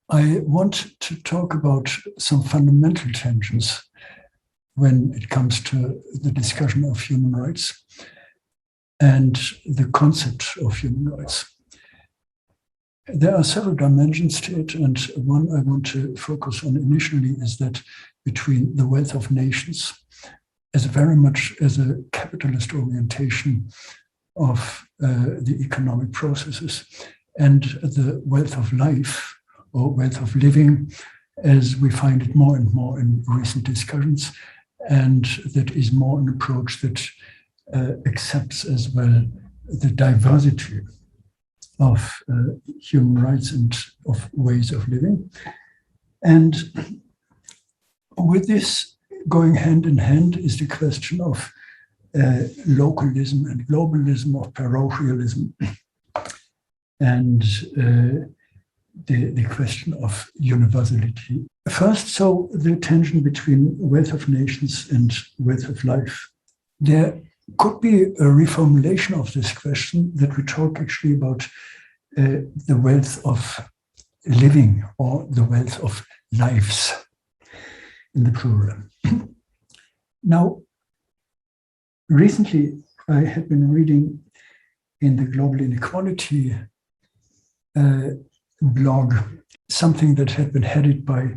I want to talk about some fundamental tensions when it comes to the discussion of human rights and the concept of human rights. There are several dimensions to it, and one I want to focus on initially is that between the wealth of nations as very much as a capitalist orientation of the economic processes and the wealth of life or wealth of living as we find it more and more in recent discussions, and that is more an approach that accepts as well the diversity of human rights and of ways of living. And with this going hand in hand is the question of localism and globalism, of parochialism, and the question of universality. First, so the tension between wealth of nations and wealth of life. There could be a reformulation of this question that we talk actually about the wealth of living or the wealth of lives in the plural. Now, recently I had been reading in the Global Inequality blog something that had been headed by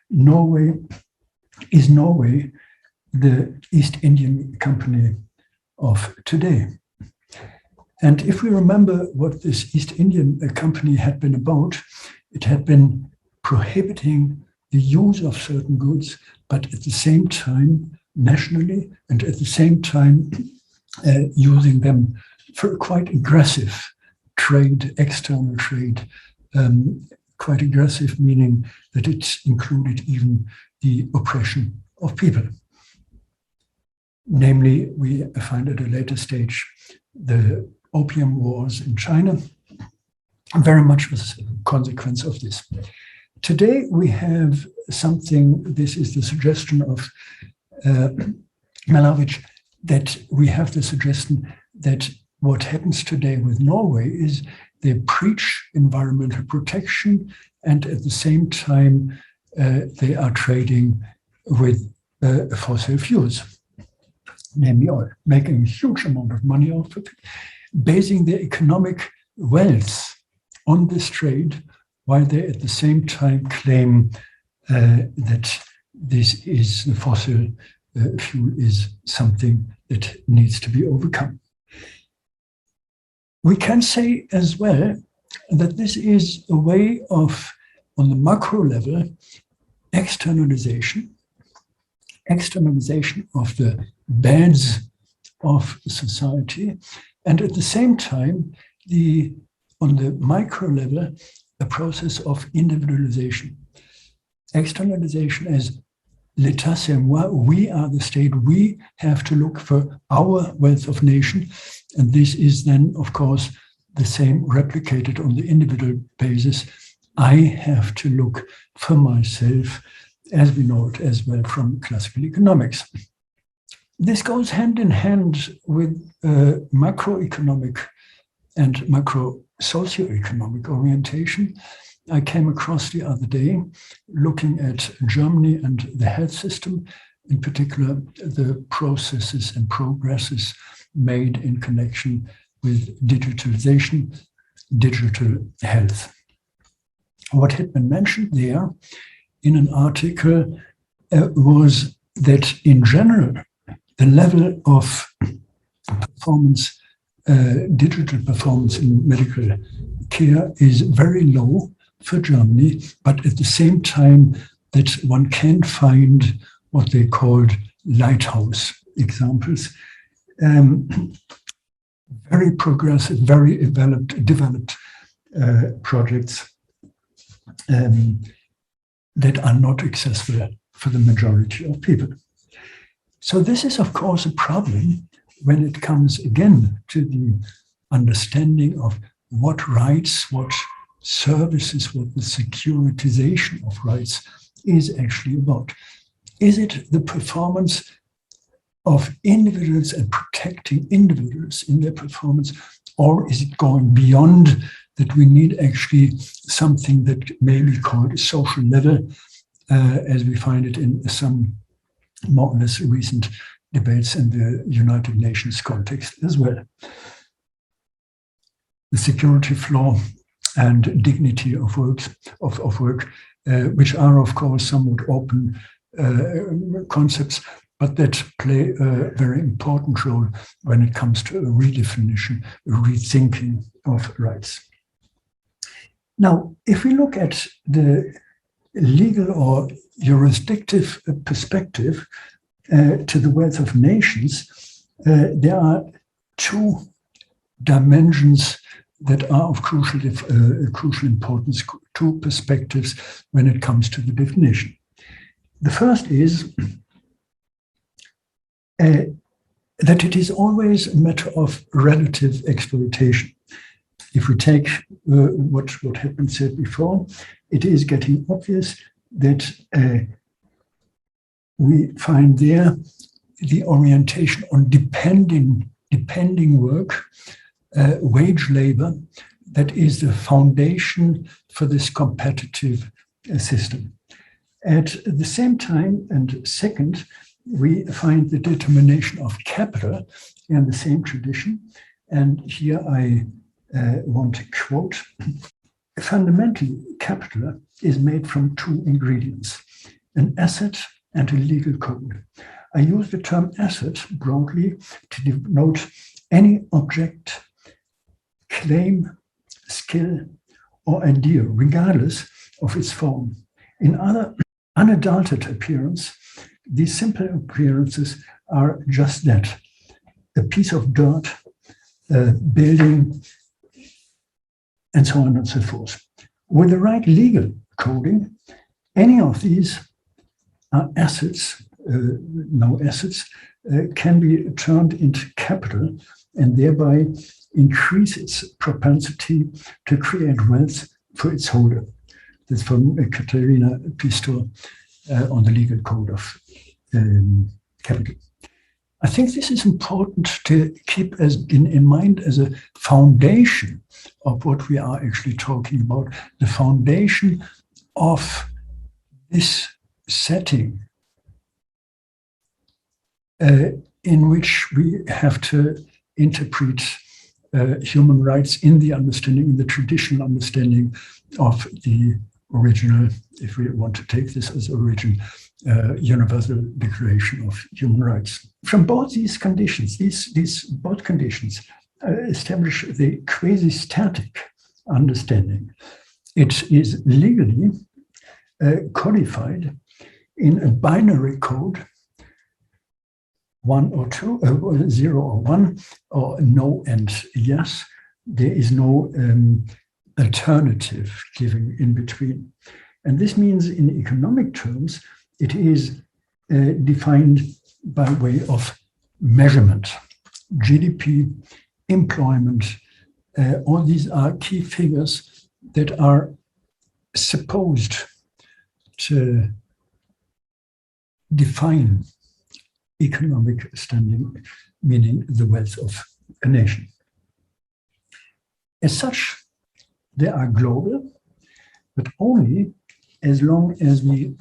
Norway. Is Norway the East Indian Company of today? And if we remember what this East Indian Company had been about, it had been prohibiting the use of certain goods, but at the same time nationally, and at the same time using them for quite aggressive trade, external trade, quite aggressive, meaning that it included even the oppression of people. Namely, we find at a later stage the opium wars in China, very much was a consequence of this. Today we have something, this is the suggestion of Malevich, that we have the suggestion that what happens today with Norway is they preach environmental protection, and at the same time they are trading with fossil fuels, namely oil, making a huge amount of money off of it, basing their economic wealth on this trade, while they at the same time claim that this is the fossil fuel is something that needs to be overcome. We can say as well that this is a way of, on the macro level, externalization of the beds of society, and at the same time, on the micro level, a process of individualization. Externalization as l'état c'est moi, we are the state, we have to look for our wealth of nation, and this is then, of course, the same replicated on the individual basis. I have to look for myself, as we know it as well from classical economics. This goes hand in hand with macroeconomic and macro socioeconomic orientation. I came across the other day looking at Germany and the health system, in particular the processes and progresses made in connection with digitalization, digital health. What had been mentioned there in an article was that in general, the level of performance, digital performance in medical care is very low for Germany, but at the same time that one can find what they called lighthouse examples, very progressive, very developed projects that are not accessible for the majority of people. So this is, of course, a problem when it comes again to the understanding of what rights, what services, what the securitization of rights is actually about. Is it the performance of individuals and protecting individuals in their performance, or is it going beyond that we need actually something that may be called a social level, as we find it in some more or less recent debates in the United Nations context as well. The security floor and dignity of work, which are of course somewhat open concepts, but that play a very important role when it comes to a redefinition, a rethinking of rights. Now, if we look at the legal or jurisdictive perspective to the wealth of nations, there are two dimensions that are of crucial importance, two perspectives when it comes to the definition. The first is that it is always a matter of relative exploitation. If we take what had been said before, it is getting obvious that we find there the orientation on depending work, wage labor, that is the foundation for this competitive system. At the same time, and second, we find the determination of capital in the same tradition. And here I want to quote, fundamentally, capital is made from two ingredients, an asset and a legal code. I use the term asset broadly to denote any object, claim, skill, or idea, regardless of its form. In other unadulterated appearance, these simple appearances are just that, a piece of dirt, a building, and so on and so forth. With the right legal coding, any of these are assets, can be turned into capital and thereby increase its propensity to create wealth for its holder. That's from Katharina Pistor on the legal code of capital. I think this is important to keep in mind as a foundation of what we are actually talking about, the foundation of this setting in which we have to interpret human rights in the understanding, in the traditional understanding of the original, if we want to take this as original, Universal Declaration of Human Rights. From both these conditions, these both conditions establish the quasi-static understanding. It is legally codified in a binary code, 1 or 2, 0 or 1, or no and yes. There is no alternative given in between. And this means in economic terms, it is defined by way of measurement. GDP, employment, all these are key figures that are supposed to define economic standing, meaning the wealth of a nation. As such, they are global, but only as long as we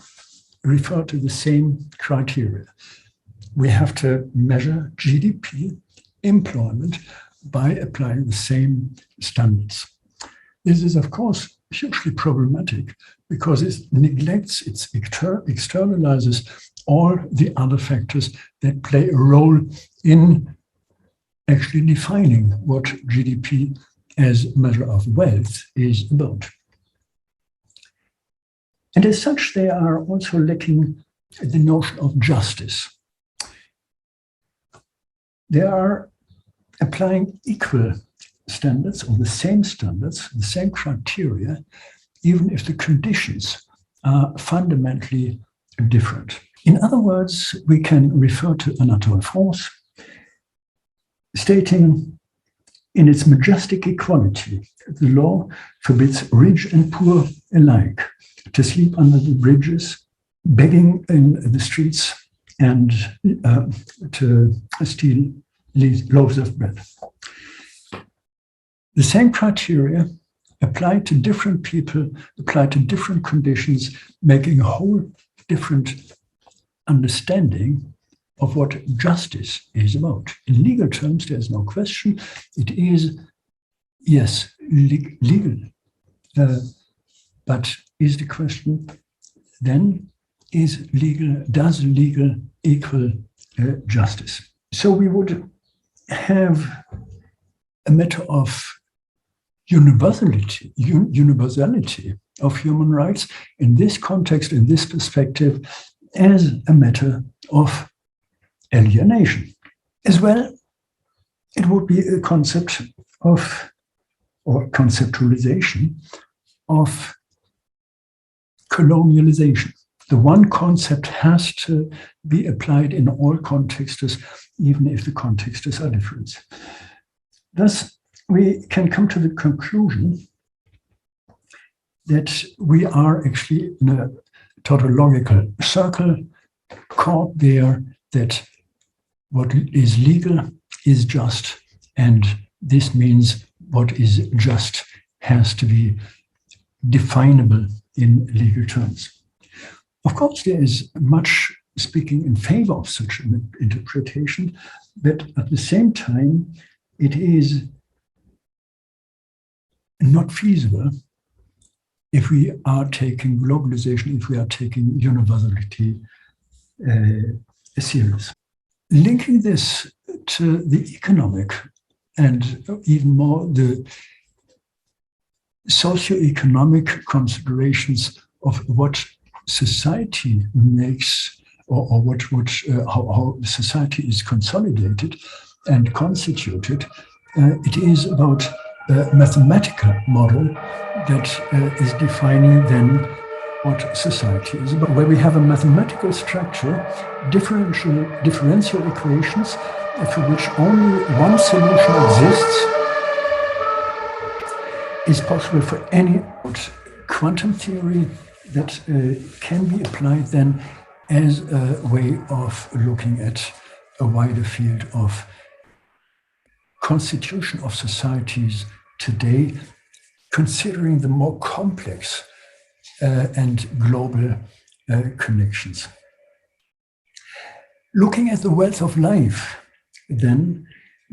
refer to the same criteria. We have to measure GDP, employment, by applying the same standards. This is, of course, hugely problematic because it neglects, it externalizes all the other factors that play a role in actually defining what GDP as a measure of wealth is about. And as such, they are also lacking the notion of justice. They are applying equal standards or the same standards, the same criteria, even if the conditions are fundamentally different. In other words, we can refer to Anatole France, stating, in its majestic equality, the law forbids rich and poor alike to sleep under the bridges, begging in the streets, and to steal loaves of bread. The same criteria applied to different people, applied to different conditions, making a whole different understanding of what justice is about. In legal terms, there's no question. It is, yes, legal. But is the question then, does legal equal justice? So we would have a matter of universality of human rights in this context, in this perspective, as a matter of alienation. As well, it would be a concept of, or conceptualization of colonialization. The one concept has to be applied in all contexts, even if the contexts are different. Thus, we can come to the conclusion that we are actually in a tautological circle caught there, that what is legal is just, and this means what is just has to be definable in legal terms. Of course, there is much speaking in favor of such an interpretation, but at the same time, it is not feasible if we are taking globalization, if we are taking universality serious. Linking this to the economic and even more the socioeconomic considerations of what society makes, or how society is consolidated and constituted, it is about a mathematical model that is defining then what society is about, where we have a mathematical structure, differential equations for which only one solution exists, is possible for any quantum theory that can be applied then as a way of looking at a wider field of constitution of societies today, considering the more complex and global connections. Looking at the wealth of life, then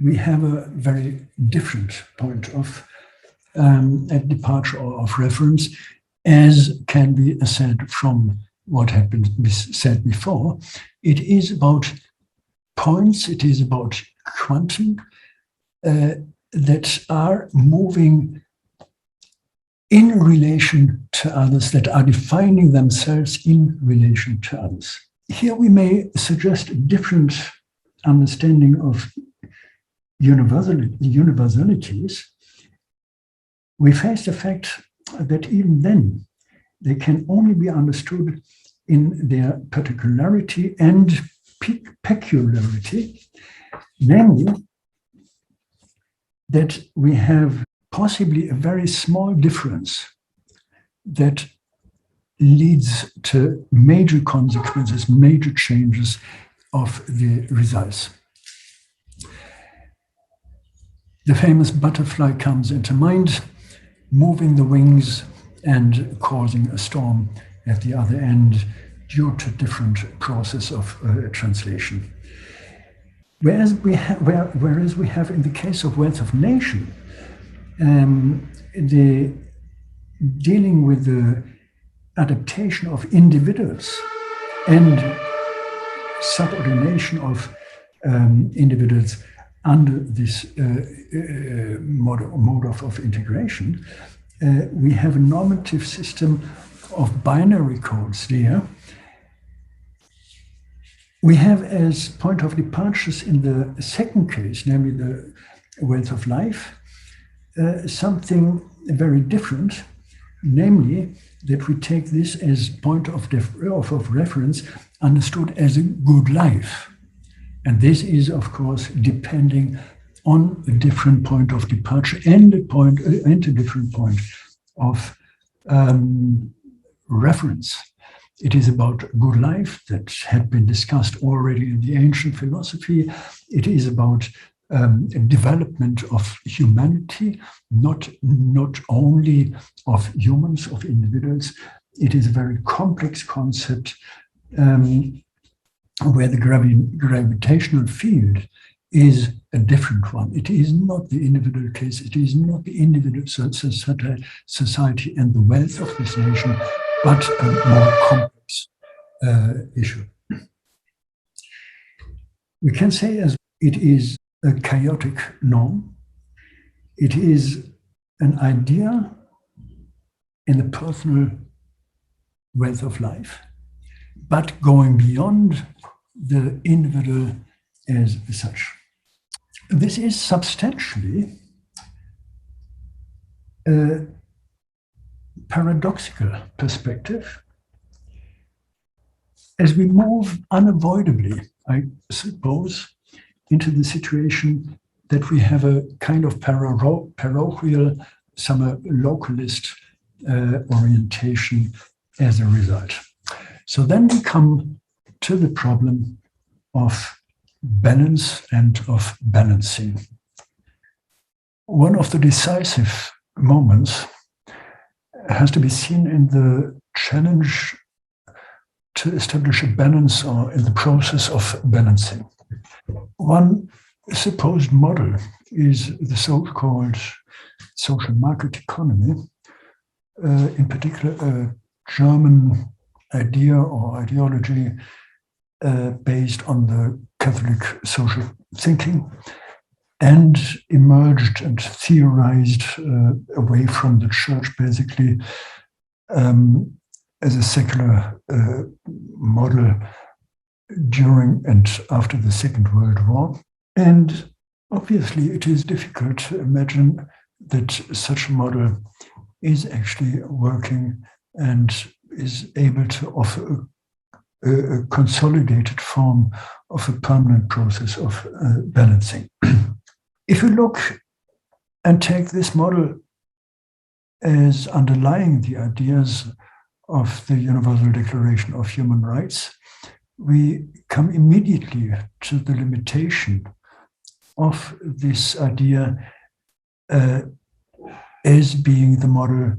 we have a very different point of departure or of reference, as can be said from what had been said before. It is about points, it is about quantum that are moving in relation to others, that are defining themselves in relation to others. Here we may suggest a different understanding of universalities. We face the fact that even then, they can only be understood in their particularity and peculiarity, namely that we have possibly a very small difference that leads to major consequences, major changes of the results. The famous butterfly comes into mind, moving the wings and causing a storm at the other end due to different process of translation. Whereas we have in the case of wealth of nation, the dealing with the adaptation of individuals and subordination of individuals under this mode of integration, we have a normative system of binary codes there. We have as point of departures in the second case, namely the wealth of life, something very different, namely that we take this as point of reference understood as a good life. And this is, of course, depending on a different point of departure and a different point of reference. It is about good life that had been discussed already in the ancient philosophy. It is about development of humanity, not only of humans, of individuals. It is a very complex concept where the gravitational field is a different one. It is not the individual case, it is not the individual society and the wealth of this nation, but a more complex issue. We can say as it is a chaotic norm. It is an idea in the personal wealth of life, but going beyond the individual as such. This is substantially a paradoxical perspective as we move unavoidably, I suppose, into the situation that we have a kind of parochial, some localist orientation as a result. So then we come to the problem of balance and of balancing. One of the decisive moments has to be seen in the challenge to establish a balance or in the process of balancing. One supposed model is the so-called social market economy, in particular a German idea or ideology based on the Catholic social thinking, and emerged and theorized away from the church, basically, as a secular model during and after the Second World War. And obviously, it is difficult to imagine that such a model is actually working and is able to offer a consolidated form of a permanent process of balancing. If you look and take this model as underlying the ideas of the Universal Declaration of Human Rights, we come immediately to the limitation of this idea as being the model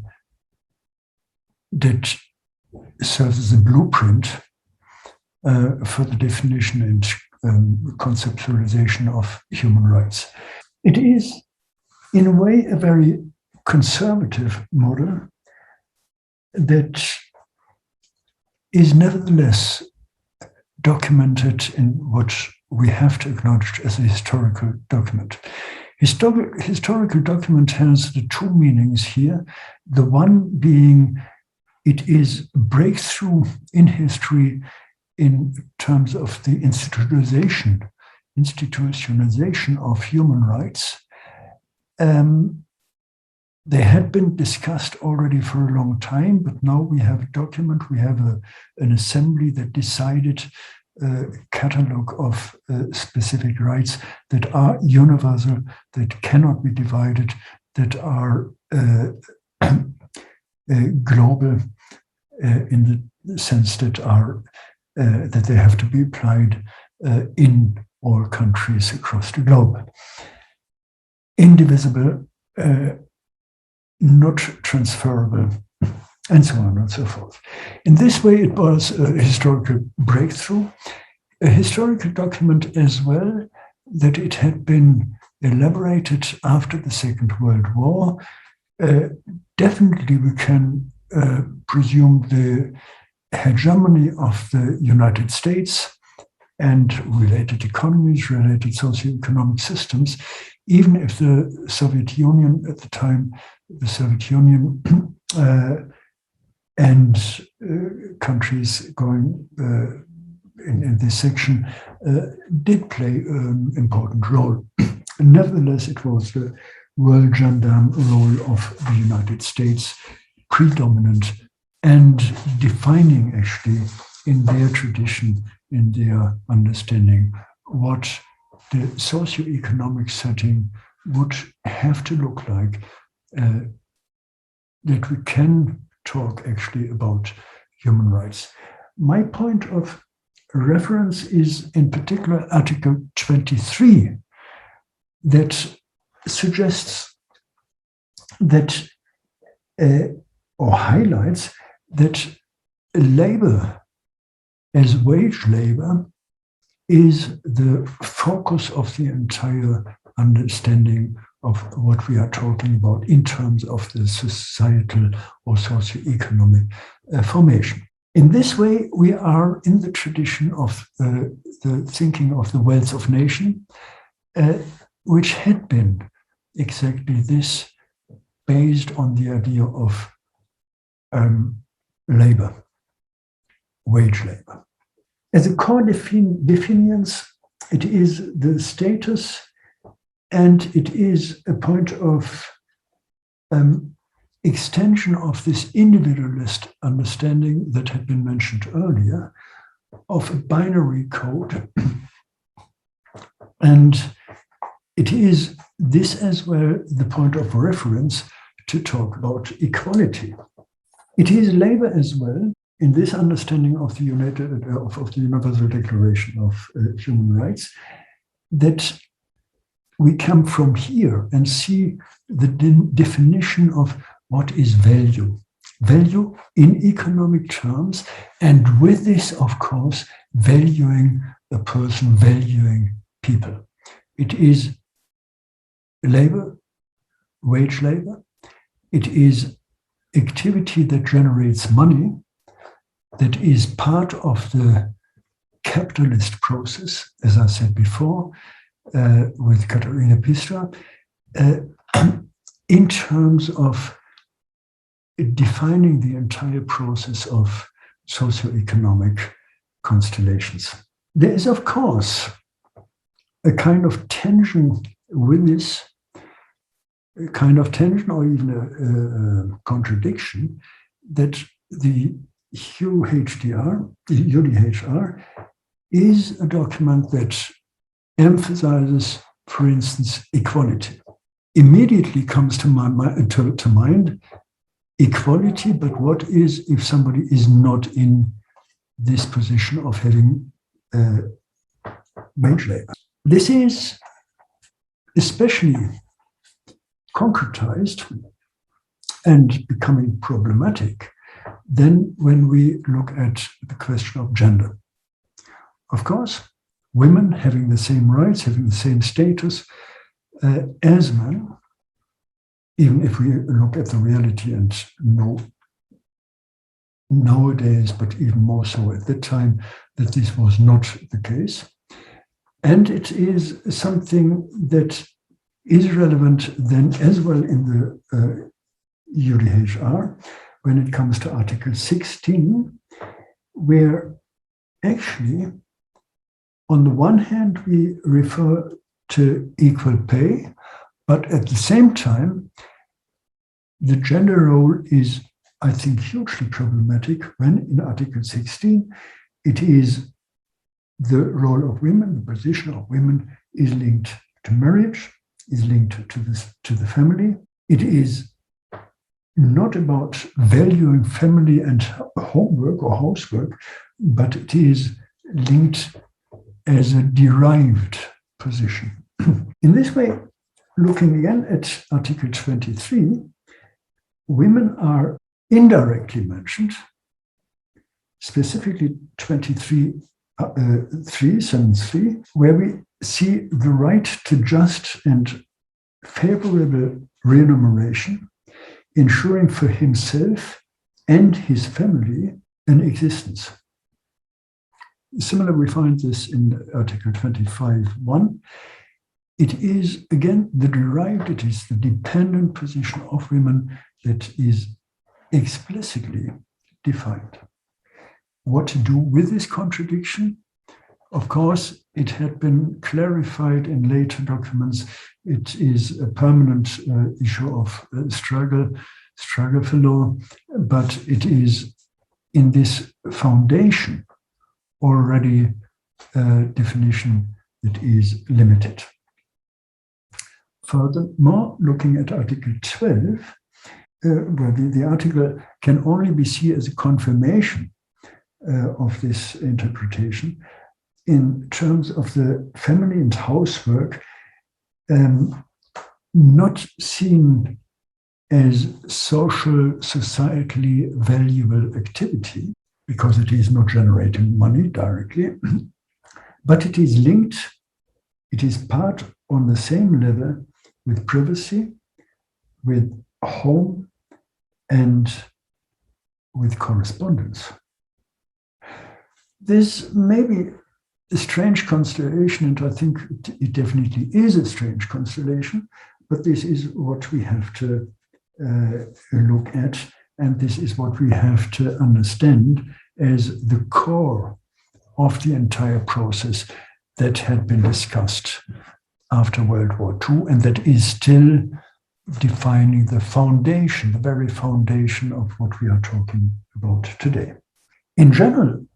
that serves as a blueprint for the definition and conceptualization of human rights. It is, in a way, a very conservative model that is nevertheless documented in what we have to acknowledge as a historical document. Historical document has the two meanings here. The one being it is a breakthrough in history in terms of the institutionalization of human rights. They had been discussed already for a long time, but now we have a document, we have an assembly that decided a catalog of specific rights that are universal, that cannot be divided, that are global in the sense that that they have to be applied in all countries across the globe. Indivisible, not transferable, and so on and so forth. In this way, it was a historical breakthrough, a historical document as well, that it had been elaborated after the Second World War. Definitely we can presume the hegemony of the United States and related economies, related socioeconomic systems, even if the Soviet Union at the time, the Soviet Union and countries going in this section did play an important role. Nevertheless, it was the world gendarme role of the United States predominant and defining actually in their tradition, in their understanding, what the socioeconomic setting would have to look like, that we can talk actually about human rights. My point of reference is in particular Article 23 that suggests that, or highlights that labor as wage labor is the focus of the entire understanding of what we are talking about in terms of the societal or socioeconomic formation. In this way, we are in the tradition of the thinking of the wealth of nation, which had been exactly this, based on the idea of labor, wage labor. As a core definitions, it is the status, and it is a point of extension of this individualist understanding that had been mentioned earlier, of a binary code. And it is this as well the point of reference to talk about equality. It is labor as well, in this understanding of the Universal Declaration of Human Rights, that we come from here and see the definition of what is value. Value in economic terms, and with this, of course, valuing a person, valuing people. It is labor, wage labor. It is activity that generates money, that is part of the capitalist process, as I said before, with Katharina Pistra, in terms of defining the entire process of socioeconomic constellations. There is, of course, a kind of tension with this, a kind of tension or even a contradiction, that the UDHR is a document that emphasizes, for instance, equality. Immediately comes to mind equality, but what is if somebody is not in this position of having wage labor? This is especially concretized and becoming problematic then when we look at the question of gender. Of course, women having the same rights, having the same status as men, even if we look at the reality and know nowadays, but even more so at that time, that this was not the case. And it is something that is relevant then as well in the UDHR when it comes to Article 16, where actually, on the one hand, we refer to equal pay, but at the same time, the gender role is, I think, hugely problematic when in Article 16, it is the role of women, the position of women is linked to marriage, is linked to the family. It is not about valuing family and homework or housework, but it is linked as a derived position. In this way, looking again at Article 23, women are indirectly mentioned, specifically 23, sentence 3, where we see the right to just and favorable remuneration, ensuring for himself and his family an existence. Similarly, we find this in Article 25.1. It is, again, the derived, it is the dependent position of women that is explicitly defined. What to do with this contradiction? Of course, it had been clarified in later documents. It is a permanent issue of struggle for law, but it is in this foundation already a definition that is limited. Furthermore, looking at Article 12, where the article can only be seen as a confirmation of this interpretation in terms of the family and housework not seen as social, societally valuable activity, because it is not generating money directly, but it is linked, it is part on the same level with privacy, with home, and with correspondence. This may be a strange constellation, and I think it definitely is a strange constellation, but this is what we have to look at, and this is what we have to understand as the core of the entire process that had been discussed after World War II, and that is still defining the foundation, the very foundation of what we are talking about today. In general,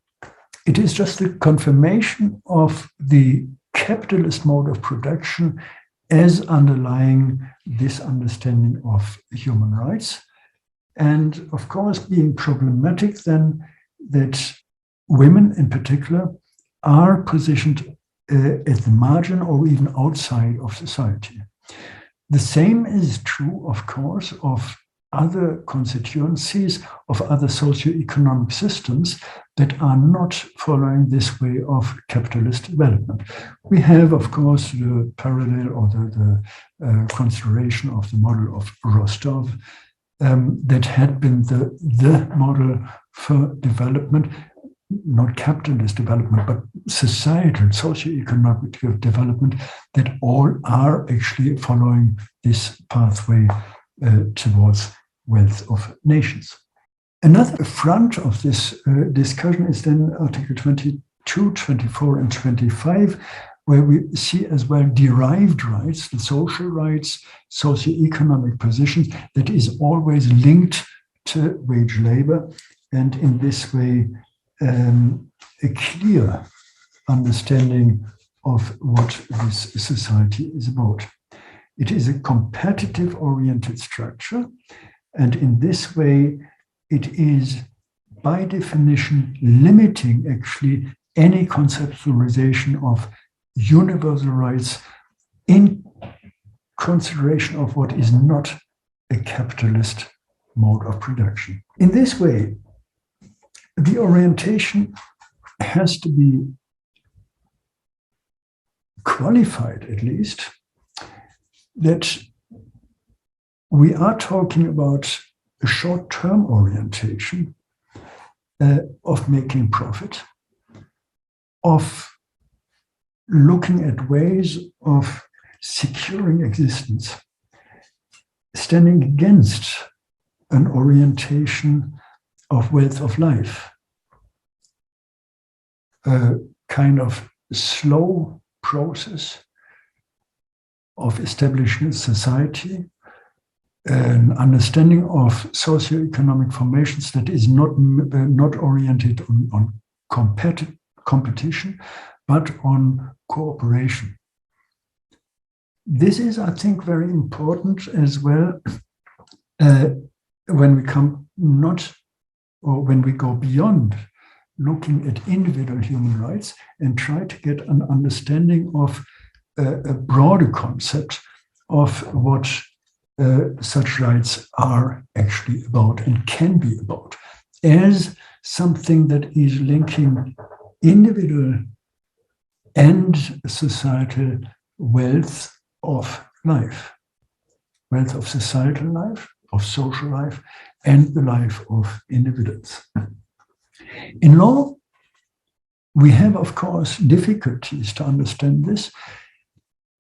it is just a confirmation of the capitalist mode of production as underlying this understanding of human rights. And of course, being problematic then that women in particular are positioned at the margin or even outside of society. The same is true, of course, of other constituencies, of other socioeconomic systems that are not following this way of capitalist development. We have, of course, the parallel or the consideration of the model of Rostov that had been the model for development, not capitalist development, but societal, socioeconomic development, that all are actually following this pathway towards wealth of nations. Another front of this discussion is then Article 22, 24, and 25, where we see as well derived rights, the social rights, socioeconomic positions, that is always linked to wage labor, and in this way, a clear understanding of what this society is about. It is a competitive-oriented structure, and in this way, it is by definition limiting actually any conceptualization of universal rights in consideration of what is not a capitalist mode of production. In this way, the orientation has to be qualified, at least, that we are talking about a short-term orientation of making profit, of looking at ways of securing existence, standing against an orientation of wealth of life, a kind of slow process of establishing a society, an understanding of socioeconomic formations that is not oriented on competition, but on cooperation. This is, I think, very important as well when we come not, or when we go beyond looking at individual human rights and try to get an understanding of a broader concept of what such rights are actually about and can be about, as something that is linking individual and societal wealth of life, wealth of societal life, of social life, and the life of individuals. In law, we have, of course, difficulties to understand this,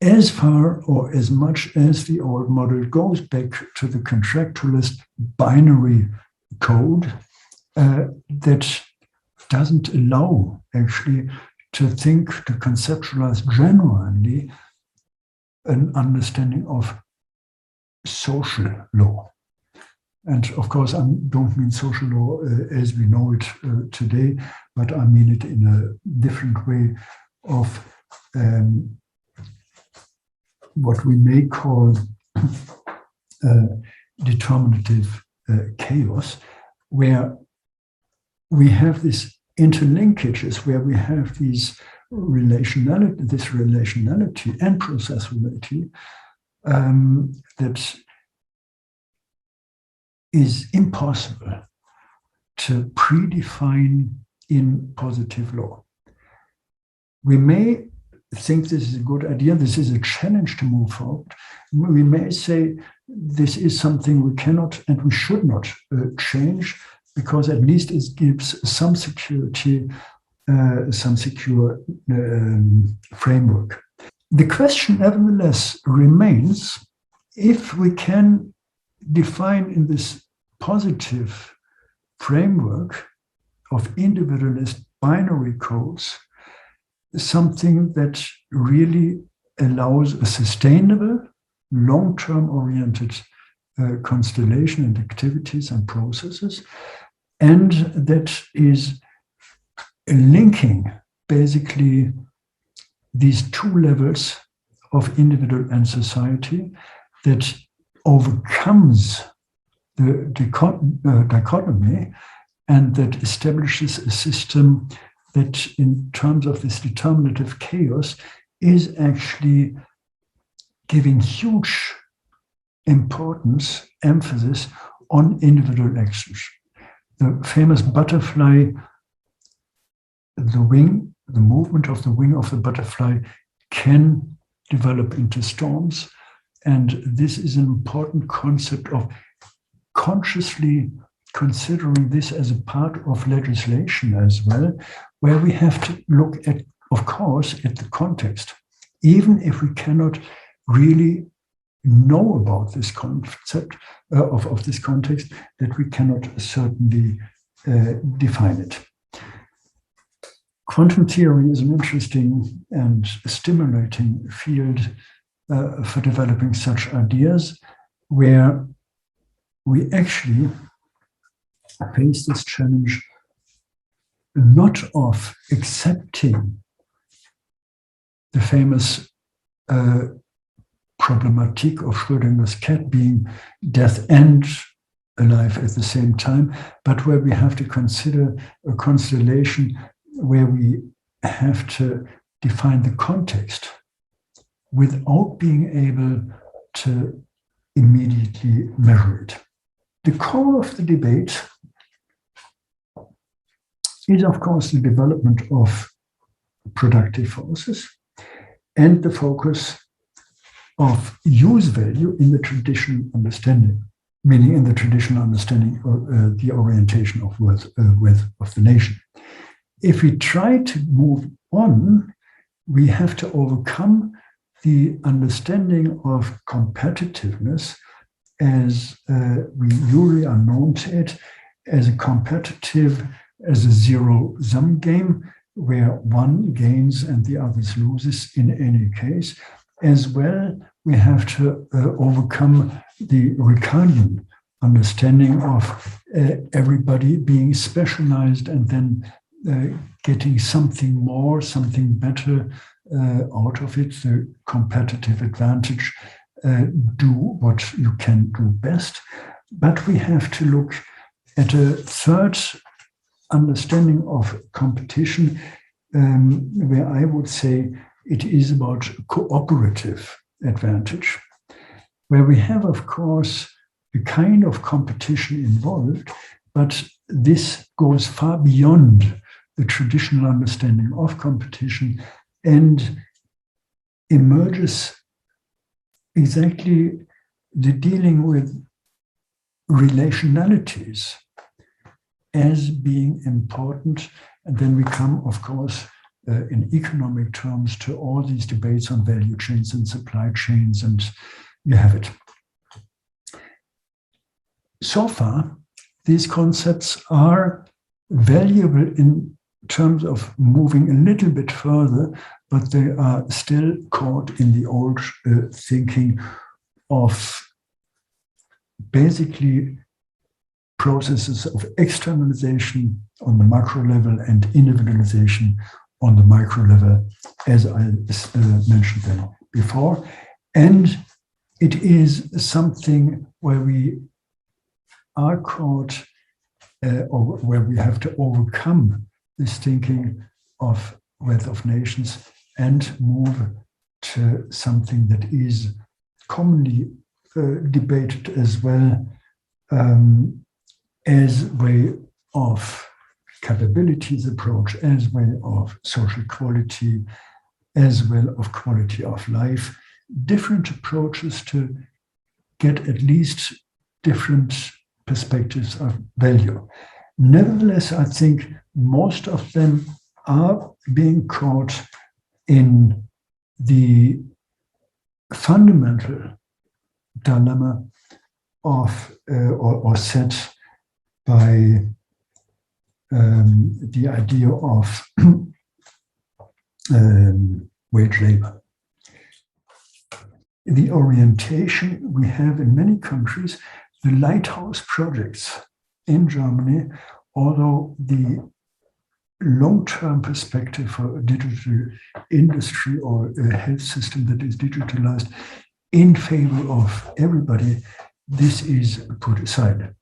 as far or as much as the old model goes back to the contractualist binary code that doesn't allow actually to think, to conceptualize genuinely an understanding of social law. And of course, I don't mean social law as we know it today, but I mean it in a different way of what we may call determinative chaos, where we have these interlinkages, where we have these relationality and processuality that is impossible to predefine in positive law. We may think this is a good idea, this is a challenge to move forward. We may say this is something we cannot and we should not change, because at least it gives some security, some secure framework. The question nevertheless remains, if we can define in this positive framework of individualist binary codes something that really allows a sustainable, long-term oriented constellation and activities and processes, and that is linking basically these two levels of individual and society, that overcomes the dichotomy and that establishes a system that, in terms of this determinative chaos, is actually giving huge importance, emphasis on individual actions. The famous butterfly, the wing, the movement of the wing of the butterfly can develop into storms. And this is an important concept of consciously considering this as a part of legislation as well, where we have to look at, of course, at the context. Even if we cannot really know about this concept of this context, that we cannot certainly define it. Quantum theory is an interesting and stimulating field for developing such ideas, where we actually face this challenge not of accepting the famous problematique of Schrödinger's cat being death and alive at the same time, but where we have to consider a constellation where we have to define the context without being able to immediately measure it. The core of the debate is, of course, the development of productive forces and the focus of use value in the traditional understanding, meaning in the traditional understanding of the orientation of worth of the nation. If we try to move on, we have to overcome the understanding of competitiveness as we usually are known to it, as a zero-sum game where one gains and the others loses in any case. As well, we have to overcome the Ricardian understanding of everybody being specialized and then getting something more, something better out of it, the competitive advantage, do what you can do best. But we have to look at a third understanding of competition, where I would say it is about cooperative advantage, where we have, of course, a kind of competition involved, but this goes far beyond the traditional understanding of competition and emerges exactly the dealing with relationalities as being important. And then we come, of course, in economic terms to all these debates on value chains and supply chains, and you have it. So far, these concepts are valuable in terms of moving a little bit further, but they are still caught in the old thinking of basically processes of externalization on the macro level and individualization on the micro level, as I mentioned them before. And it is something where we are caught, or where we have to overcome this thinking of wealth of nations and move to something that is commonly debated as well as way of capabilities approach, as way of social quality, as well of quality of life, different approaches to get at least different perspectives of value. Nevertheless, I think most of them are being caught in the fundamental dilemma of or set by the idea of wage labor. The orientation we have in many countries, the lighthouse projects in Germany, although the long-term perspective for a digital industry or a health system that is digitalized in favor of everybody, this is put aside.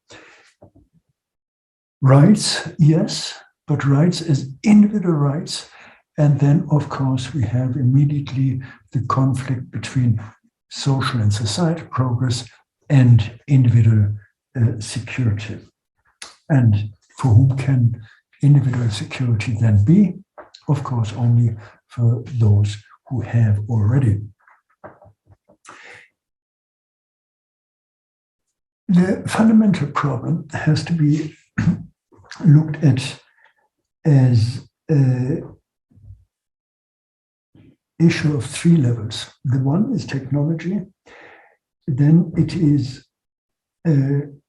Rights, yes, but rights as individual rights. And then, of course, we have immediately the conflict between social and societal progress and individual security. And for whom can individual security then be? Of course, only for those who have already. The fundamental problem has to be looked at as an issue of three levels. The one is technology, then it is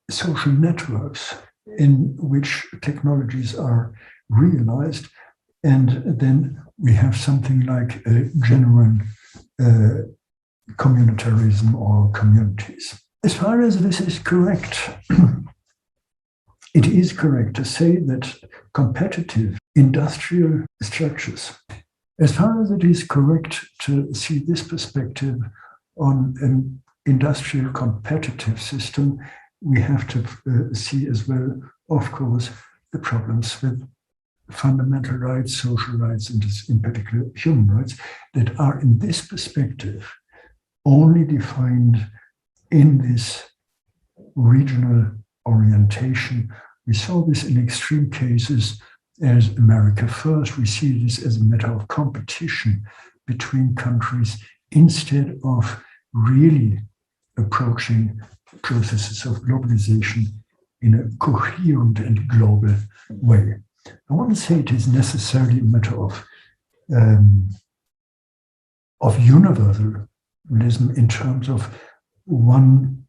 social networks in which technologies are realized, and then we have something like a genuine communitarism or communities. As far as this is correct, it is correct to say that competitive industrial structures, as far as it is correct to see this perspective on an industrial competitive system, we have to see as well, of course, the problems with fundamental rights, social rights, and in particular human rights, that are in this perspective only defined in this regional orientation. We saw this in extreme cases as America First. We see this as a matter of competition between countries instead of really approaching processes of globalization in a coherent and global way. I want to say it is necessarily a matter of universalism in terms of one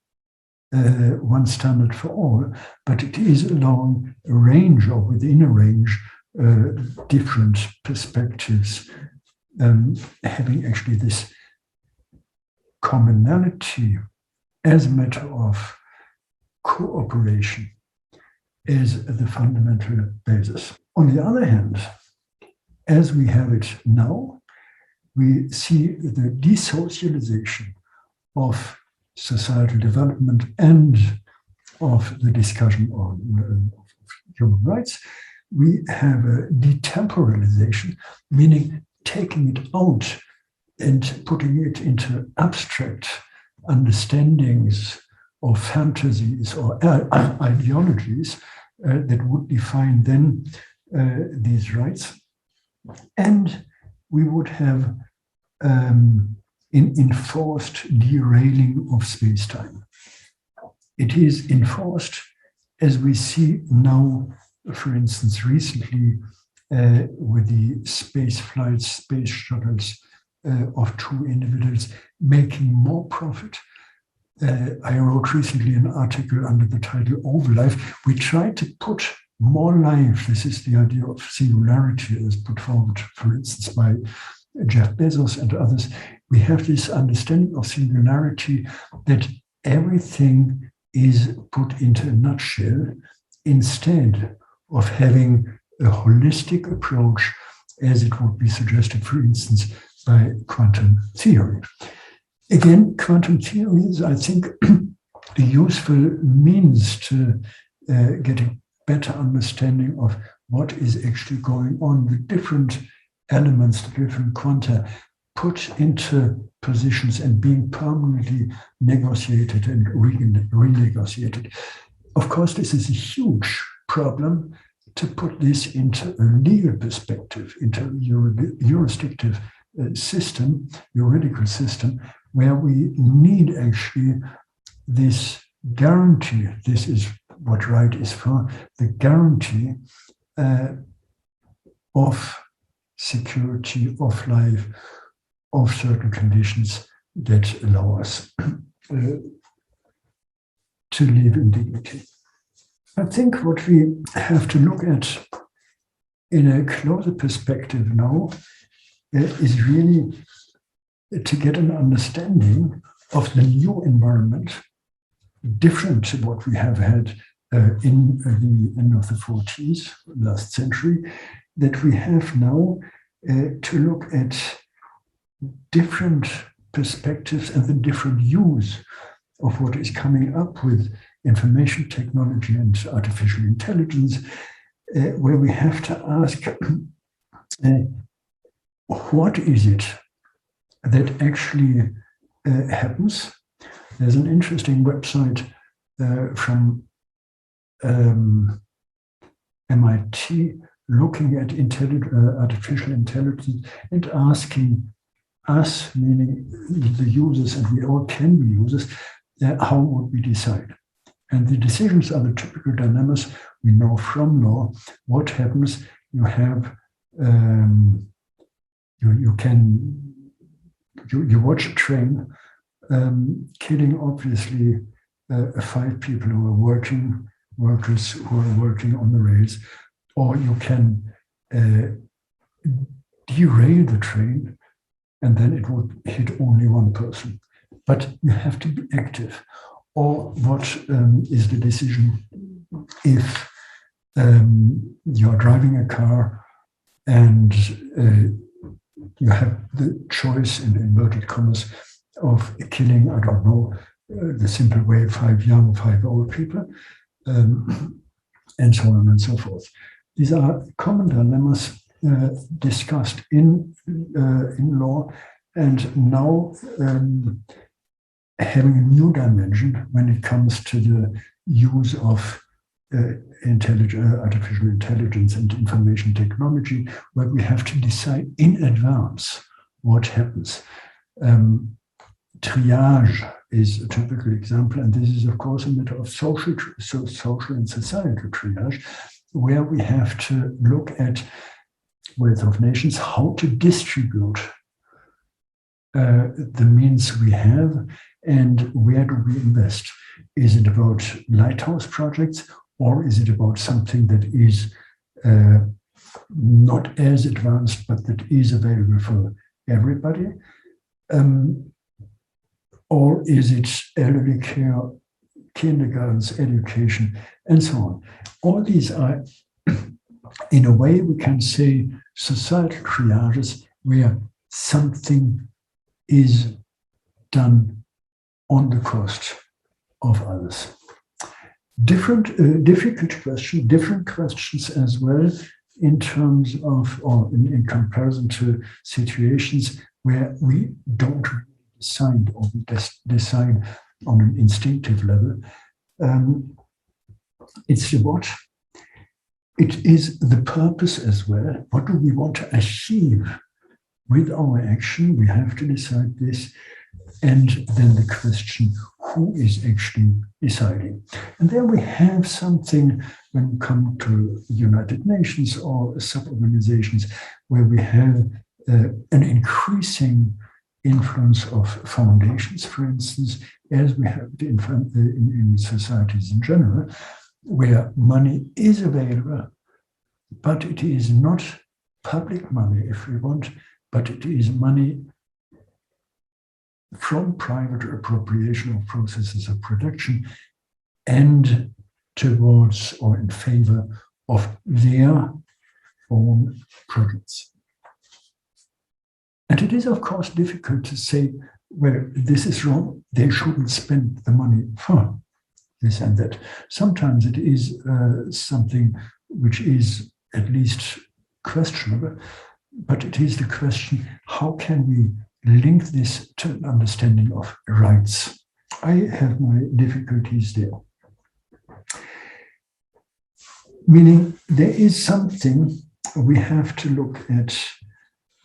standard for all, but it is along a range or within a range different perspectives, having actually this commonality as a matter of cooperation is the fundamental basis. On the other hand, as we have it now, we see the desocialization of societal development and of the discussion on human rights. We have a detemporalization, meaning taking it out and putting it into abstract understandings or fantasies or ideologies that would define then these rights. And we would have enforced derailing of space-time. It is enforced, as we see now, for instance, recently with the space flights, space shuttles of two individuals making more profit. I wrote recently an article under the title Over Life. We try to put more life. This is the idea of singularity as put forward, for instance, by Jeff Bezos and others. We have this understanding of singularity that everything is put into a nutshell instead of having a holistic approach as it would be suggested, for instance, by quantum theory. Again, quantum theory is, I think, a useful means to get a better understanding of what is actually going on with different elements, the different quanta, put into positions and being permanently negotiated and renegotiated. Of course, this is a huge problem to put this into a legal perspective, into a jurisdictive system, juridical system, where we need actually this guarantee. This is what right is for, the guarantee of security, of life, of certain conditions that allow us to live in dignity. I think what we have to look at in a closer perspective now is really to get an understanding of the new environment, different to what we have had in the end of the 40s, last century, that we have now to look at different perspectives and the different use of what is coming up with information technology and artificial intelligence, where we have to ask, what is it that actually happens? There's an interesting website from MIT looking at artificial intelligence and asking us, meaning the users, and we all can be users, how would we decide? And the decisions are the typical dilemmas we know from law. What happens? You have you watch a train killing obviously 5 people who are workers who are working on the rails, or you can derail the train and then it would hit only one person. But you have to be active. Or what is the decision if you're driving a car and you have the choice, in inverted commas, of killing, I don't know, the simple way, 5 young, 5 old people, and so on and so forth. These are common dilemmas discussed in law, and now having a new dimension when it comes to the use of artificial intelligence and information technology, where we have to decide in advance what happens. Triage is a typical example, and this is, of course, a matter of social and societal triage, where we have to look at wealth of nations, how to distribute the means we have, and where do we invest? Is it about lighthouse projects, or is it about something that is not as advanced, but that is available for everybody? Or is it elderly care, kindergartens, education, and so on? All these are, in a way, we can say, societal triages where something is done on the cost of others. Difficult question, different questions as well, in terms of, or in comparison to situations where we don't decide, or we decide on an instinctive level. It's the what. It is the purpose as well. What do we want to achieve with our action? We have to decide this. And then the question, who is actually deciding? And there we have something when we come to United Nations or sub-organizations where we have an increasing influence of foundations, for instance, as we have in societies in general, where money is available, but it is not public money, if we want, but it is money from private appropriation of processes of production and towards or in favor of their own projects. And it is, of course, difficult to say, well, this is wrong, they shouldn't spend the money for this and that. Sometimes it is something which is at least questionable, but it is the question, how can we link this to an understanding of rights? I have my difficulties there. Meaning there is something we have to look at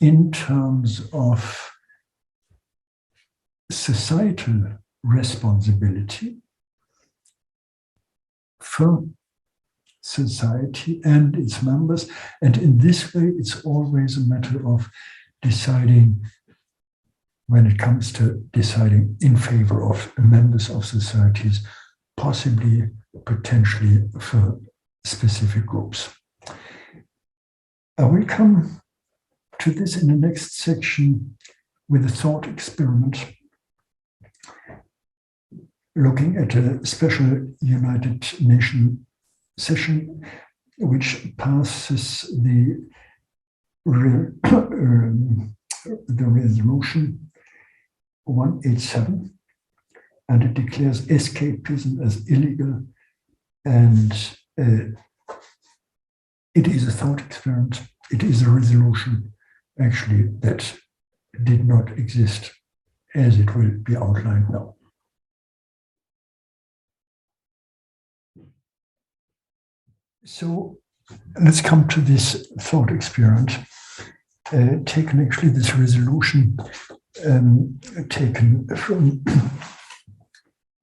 in terms of societal responsibility for society and its members. And in this way, it's always a matter of deciding, when it comes to deciding in favor of members of societies, possibly, potentially for specific groups. I will come to this in the next section with a thought experiment, looking at a special United Nations session which passes the resolution 187, and it declares escapism as illegal, and it is a thought experiment. It is a resolution actually that did not exist as it will be outlined now. So let's come to this thought experiment, taken actually this resolution taken from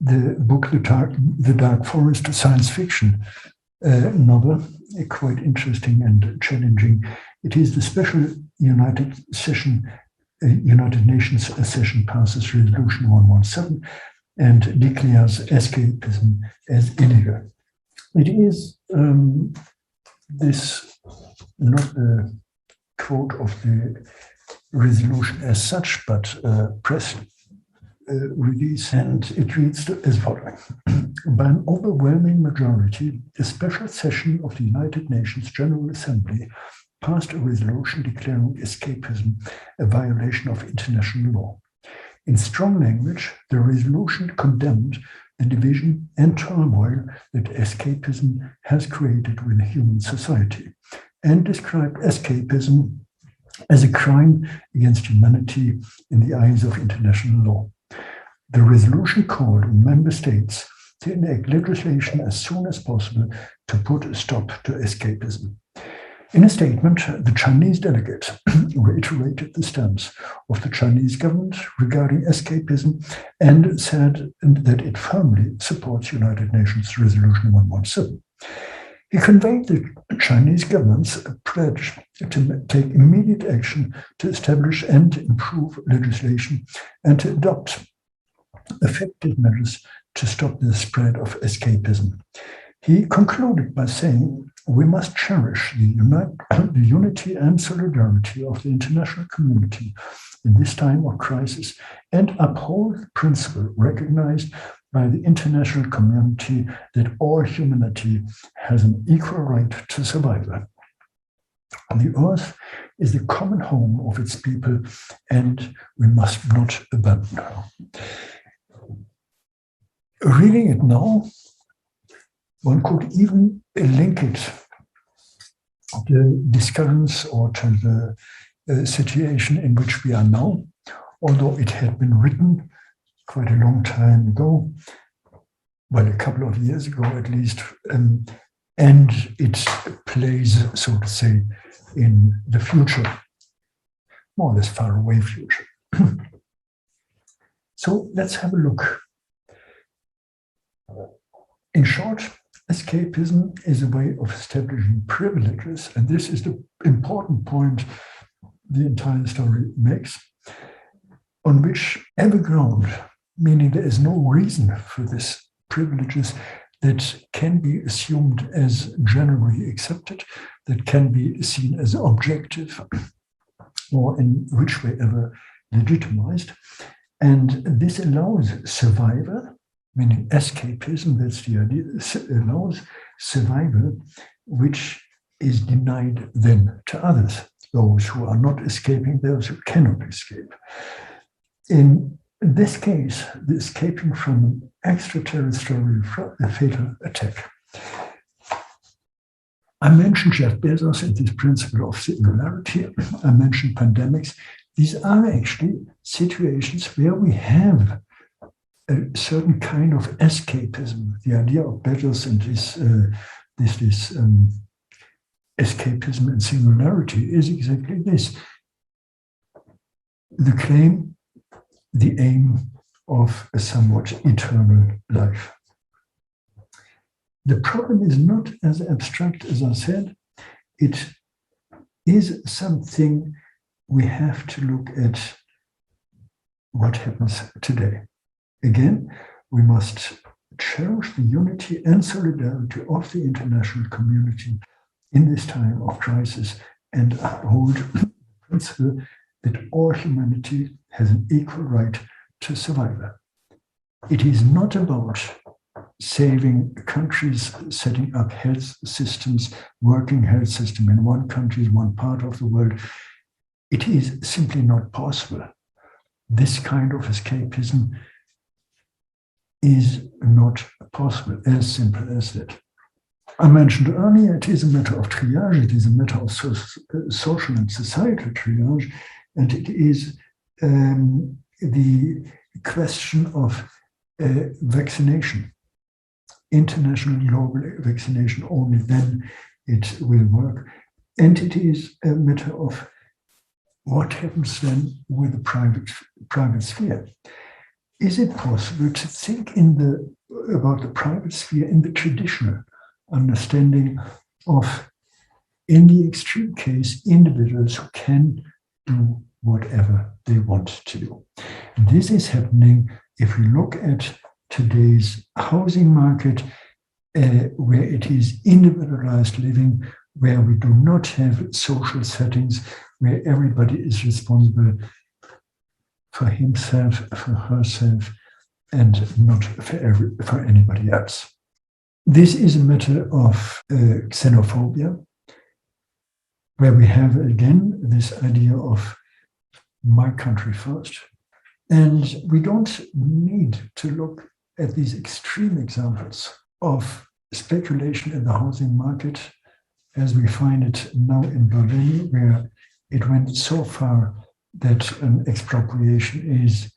the book The Dark Forest, a science fiction novel, quite interesting and challenging. It is the special United Nations session passes resolution 117 and declares escapism as illegal. It is this, not a quote of the resolution as such, but a press release, and it reads as following. By an overwhelming majority, a special session of the United Nations General Assembly passed a resolution declaring escapism a violation of international law. In strong language, the resolution condemned the division and turmoil that escapism has created within human society, and described escapism as a crime against humanity in the eyes of international law. The resolution called on member states to enact legislation as soon as possible to put a stop to escapism. In a statement, the Chinese delegate reiterated the stance of the Chinese government regarding escapism and said that it firmly supports United Nations Resolution 117. He conveyed the Chinese government's pledge to take immediate action to establish and improve legislation and to adopt effective measures to stop the spread of escapism. He concluded by saying, we must cherish the unity and solidarity of the international community in this time of crisis and uphold the principle recognized by the international community that all humanity has an equal right to survival. The earth is the common home of its people, and we must not abandon her. Reading it now, one could even link it to the discussions or to the situation in which we are now, although it had been written quite a long time ago, well, a couple of years ago at least, and it plays, so to say, in the future, more or less far away future. So let's have a look. In short, escapism is a way of establishing privileges, and this is the important point the entire story makes, on which every ground, meaning there is no reason for this privileges that can be assumed as generally accepted, that can be seen as objective, or in which way ever legitimized. And this allows survival, meaning escapism, that's the idea, allows survival, which is denied then to others, those who are not escaping, those who cannot escape. In this case, the escaping from an extraterrestrial fatal attack. I mentioned Jeff Bezos and this principle of singularity. I mentioned pandemics. These are actually situations where we have a certain kind of escapism. The idea of Bezos and this escapism and singularity is exactly this. The claim, the aim of a somewhat eternal life. The problem is not as abstract as I said. It is something we have to look at what happens today. Again, we must cherish the unity and solidarity of the international community in this time of crisis and uphold the principle that all humanity has an equal right to survival. It is not about saving countries, setting up health systems, working health system in one country, one part of the world. It is simply not possible. This kind of escapism is not possible, as simple as that. I mentioned earlier, it is a matter of triage, it is a matter of social and societal triage, and it is the question of vaccination. International global vaccination, only then it will work. And it is a matter of what happens then with the private sphere. Is it possible to think about the private sphere in the traditional understanding of, in the extreme case, individuals who can do whatever they want to do? And this is happening if we look at today's housing market, where it is individualized living, where we do not have social settings, where everybody is responsible for himself, for herself, and not for anybody else. This is a matter of xenophobia, where we have again this idea of my country first. And we don't need to look at these extreme examples of speculation in the housing market as we find it now in Berlin, where it went so far that an expropriation is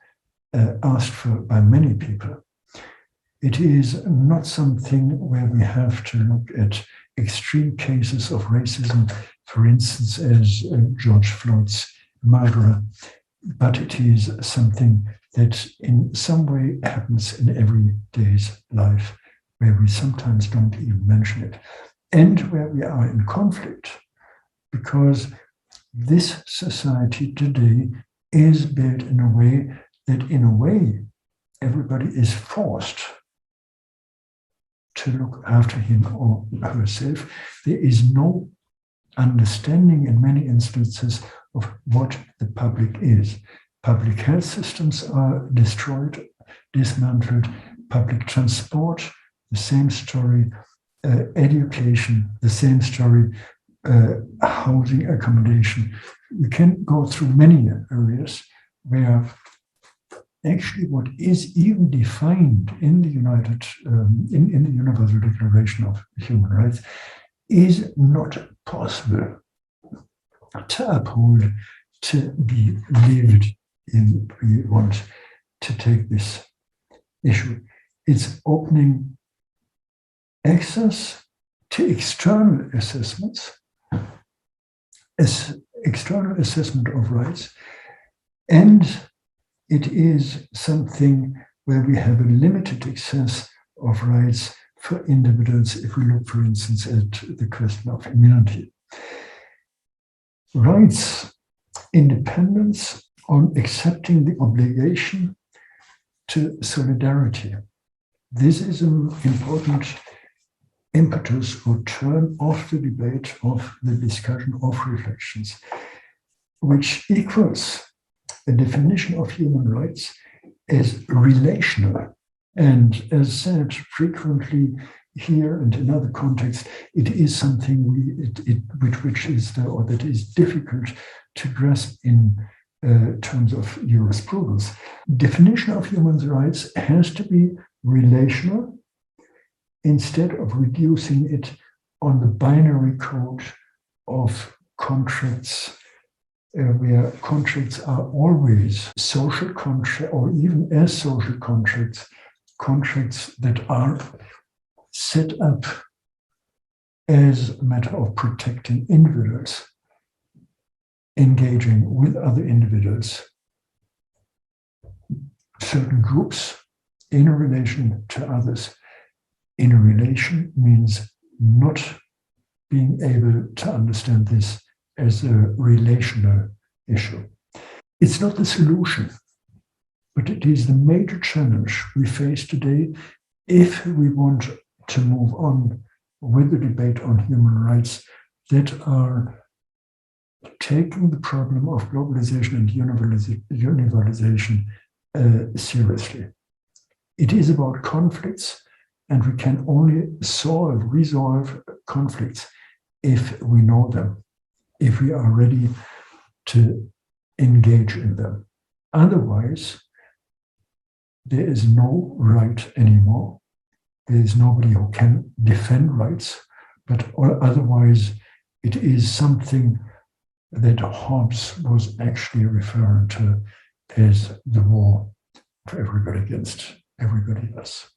asked for by many people. It is not something where we have to look at extreme cases of racism, for instance, as George Floyd's murderer, but it is something that in some way happens in everyday's life, where we sometimes don't even mention it, and where we are in conflict, because this society today is built in a way that, in a way, everybody is forced to look after him or herself. There is no understanding in many instances of what the public is. Public health systems are destroyed, dismantled. Public transport, the same story. Education, the same story. Housing, accommodation. We can go through many areas where actually what is even defined in the in the Universal Declaration of Human Rights is not possible to uphold, to be lived in. We want to take this issue. It's opening access to external assessments, as external assessment of rights, and it is something where we have a limited access of rights for individuals, if we look, for instance, at the question of immunity. Rights, independence on accepting the obligation to solidarity. This is an important impetus or turn of the debate, of the discussion, of reflections, which equals a definition of human rights as relational. And as said frequently here and in other contexts, it is something which is that is difficult to grasp in terms of jurisprudence. Definition of human rights has to be relational, instead of reducing it on the binary code of contracts, where contracts are always social contracts, or even as social contracts, contracts that are set up as a matter of protecting individuals, engaging with other individuals, certain groups in relation to others. In a relation means not being able to understand this as a relational issue. It's not the solution, but it is the major challenge we face today if we want to move on with the debate on human rights that are taking the problem of globalization and universalization seriously. It is about conflicts, and we can only resolve conflicts if we know them, if we are ready to engage in them. Otherwise, there is no right anymore. There is nobody who can defend rights, but otherwise it is something that Hobbes was actually referring to as the war for everybody against everybody else.